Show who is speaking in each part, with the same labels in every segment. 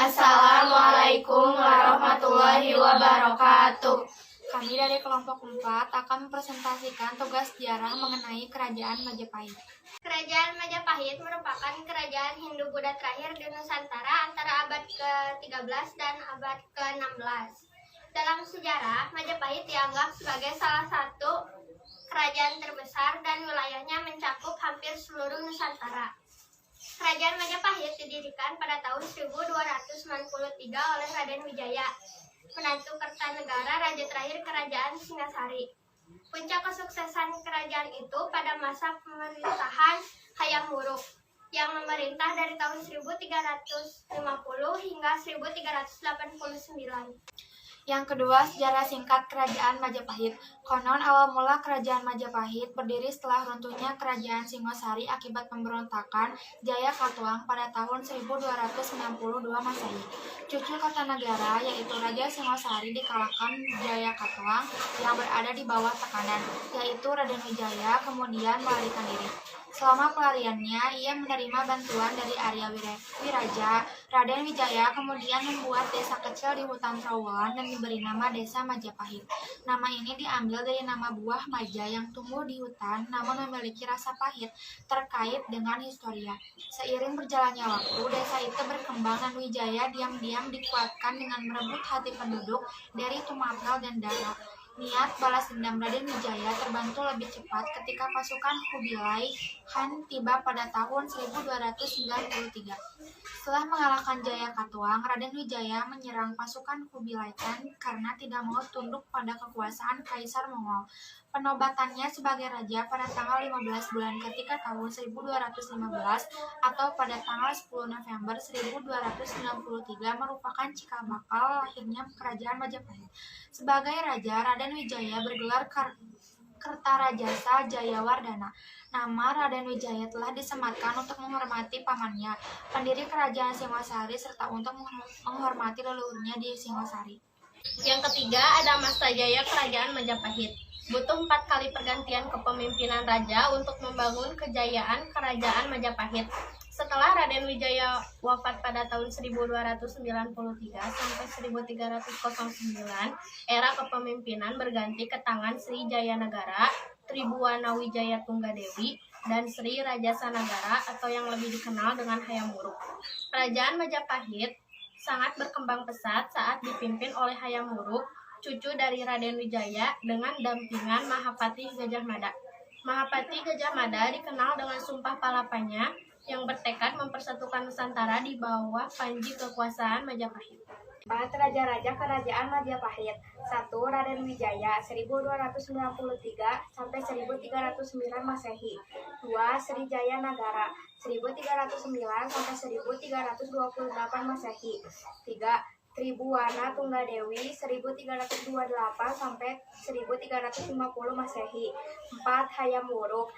Speaker 1: Assalamualaikum warahmatullahi wabarakatuh.
Speaker 2: Kami dari kelompok 4 akan mempresentasikan tugas sejarah mengenai Kerajaan Majapahit.
Speaker 3: Kerajaan Majapahit merupakan kerajaan Hindu-Buddha terakhir di Nusantara antara abad ke-13 dan abad ke-16. Dalam sejarah, Majapahit dianggap sebagai salah satu kerajaan terbesar dan wilayahnya mencakup hampir seluruh Nusantara. Kerajaan Majapahit didirikan pada tahun 1293 oleh Raden Wijaya, menantu Kertanegara, raja terakhir Kerajaan Singasari. Puncak kesuksesan kerajaan itu pada masa pemerintahan Hayam Wuruk yang memerintah dari tahun 1350 hingga 1389.
Speaker 2: Yang kedua, sejarah singkat Kerajaan Majapahit. Konon awal mula Kerajaan Majapahit berdiri setelah runtuhnya Kerajaan Singosari akibat pemberontakan Jayakatwang pada tahun 1292 Masehi. Cucu Kertanegara, yaitu Raja Singosari, dikalahkan Jayakatwang yang berada di bawah tekanan, yaitu Raden Wijaya, kemudian melarikan diri. Selama pelariannya, ia menerima bantuan dari Arya Wiraja. Raden Wijaya kemudian membuat desa kecil di hutan Trowulan dan diberi nama Desa Majapahit. Nama ini diambil dari nama buah maja yang tumbuh di hutan namun memiliki rasa pahit terkait dengan historia. Seiring berjalannya waktu, desa itu berkembang dan Wijaya diam-diam dikuatkan dengan merebut hati penduduk dari Tumapel dan Dara. Niat balas dendam Raden Wijaya terbantu lebih cepat ketika pasukan Kubilai Khan tiba pada tahun 1293. Setelah mengalahkan Jayakatwang, Raden Wijaya menyerang pasukan Kubilai Khan karena tidak mau tunduk pada kekuasaan Kaisar Mongol. Penobatannya sebagai raja pada tanggal 15 bulan Ketika tahun 1215 atau pada tanggal 10 November 1293 merupakan cikal bakal lahirnya Kerajaan Majapahit. Sebagai raja, Raden Wijaya bergelar Kertarajasa Jayawardana. Nama Raden Wijaya telah disematkan untuk menghormati pamannya, pendiri Kerajaan Singosari, serta untuk menghormati leluhurnya di Singosari.
Speaker 1: Yang ketiga ada masa jaya Kerajaan Majapahit. Butuh 4 kali pergantian kepemimpinan raja untuk membangun kejayaan Kerajaan Majapahit. Setelah Raden Wijaya wafat pada tahun 1293 sampai 1309, era kepemimpinan berganti ke tangan Sri Jayanagara, Tribuana Wijaya Tunggadewi, dan Sri Rajasanagara atau yang lebih dikenal dengan Hayam Wuruk. Kerajaan Majapahit sangat berkembang pesat saat dipimpin oleh Hayam Wuruk, cucu dari Raden Wijaya, dengan dampingan Mahapati Gajah Mada. Mahapati Gajah Mada dikenal dengan sumpah palapanya yang bertekad mempersatukan Nusantara di bawah panji kekuasaan Majapahit.
Speaker 3: 4 Raja-Raja Kerajaan Majapahit. 1. Raden Wijaya 1293 sampai 1309 Masehi. 2. Sri Jayanagara 1309 sampai 1328 Masehi. 3. Tribuana Tunggadewi 1328 sampai 1350 Masehi. 4. Hayam Wuruk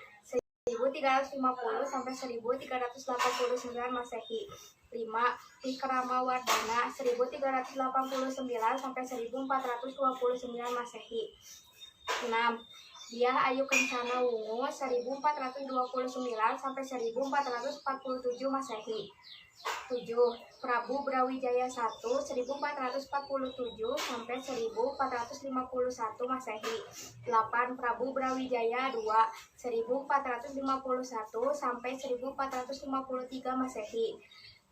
Speaker 3: 1350 sampai 1389 Masehi. 5. Wikramawardhana 1389 sampai 1429 Masehi. 6. Dyah Ayu Kencana Wungu 1429 sampai 1447 Masehi. 7. Prabu Brawijaya I 1447 sampai 1451 Masehi. 8. Prabu Brawijaya II 1451 sampai 1453 Masehi.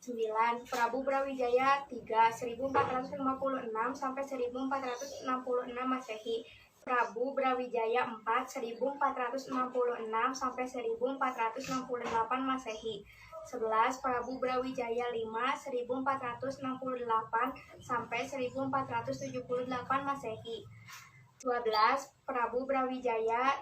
Speaker 3: 9. Prabu Brawijaya III 1456 sampai 1466 Masehi. Prabu Brawijaya IV 1466 sampai 1468 Masehi. 11. Prabu Brawijaya V 1468 sampai 1478 Masehi. 12. Prabu Brawijaya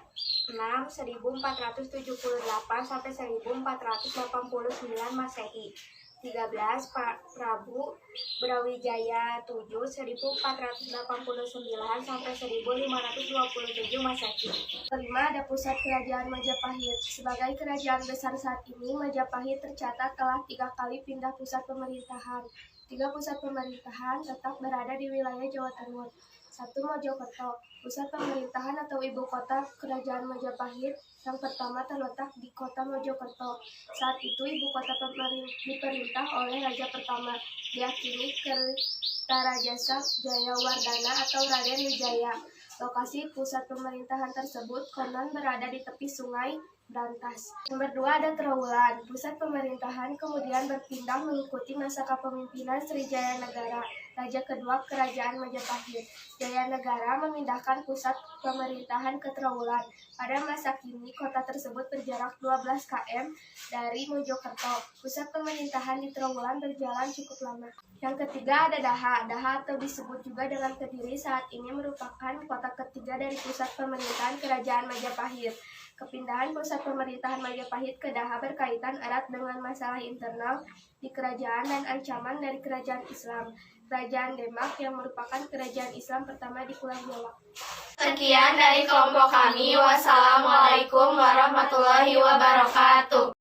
Speaker 3: VI 1478 sampai 1489 Masehi. 13. Prabu Brawijaya VII 1489 sampai 1527 Masehi.
Speaker 4: Kelima, ada pusat kerajaan Majapahit. Sebagai kerajaan besar saat ini, Majapahit tercatat telah 3 kali pindah pusat pemerintahan. 3 pusat pemerintahan tetap berada di wilayah Jawa Timur. 1. Mojokerto. Pusat pemerintahan atau ibu kota Kerajaan Majapahit yang pertama terletak di kota Mojokerto. Saat itu ibu kota diperintah oleh Raja pertama, diakini Kertarajasa Jayawardhana atau Raden Wijaya. Lokasi pusat pemerintahan tersebut konon berada di tepi sungai Brantas. Nomor 2 ada Trowulan. Pusat pemerintahan kemudian berpindah mengikuti masa kepemimpinan Sri Jayanagara, Raja kedua Kerajaan Majapahit. Jayanagara memindahkan pusat pemerintahan ke Trowulan. Pada masa kini, kota tersebut berjarak 12 km dari Mojokerto. Pusat pemerintahan di Trowulan berjalan cukup lama. Yang ketiga ada Daha. Daha atau disebut juga dengan Kediri saat ini merupakan kota ketiga dari pusat pemerintahan Kerajaan Majapahit. Kepindahan pusat pemerintahan Majapahit ke Daha berkaitan erat dengan masalah internal di kerajaan dan ancaman dari kerajaan Islam. Kerajaan Demak yang merupakan kerajaan Islam pertama di Pulau Jawa.
Speaker 2: Sekian dari kelompok kami. Wassalamualaikum warahmatullahi wabarakatuh.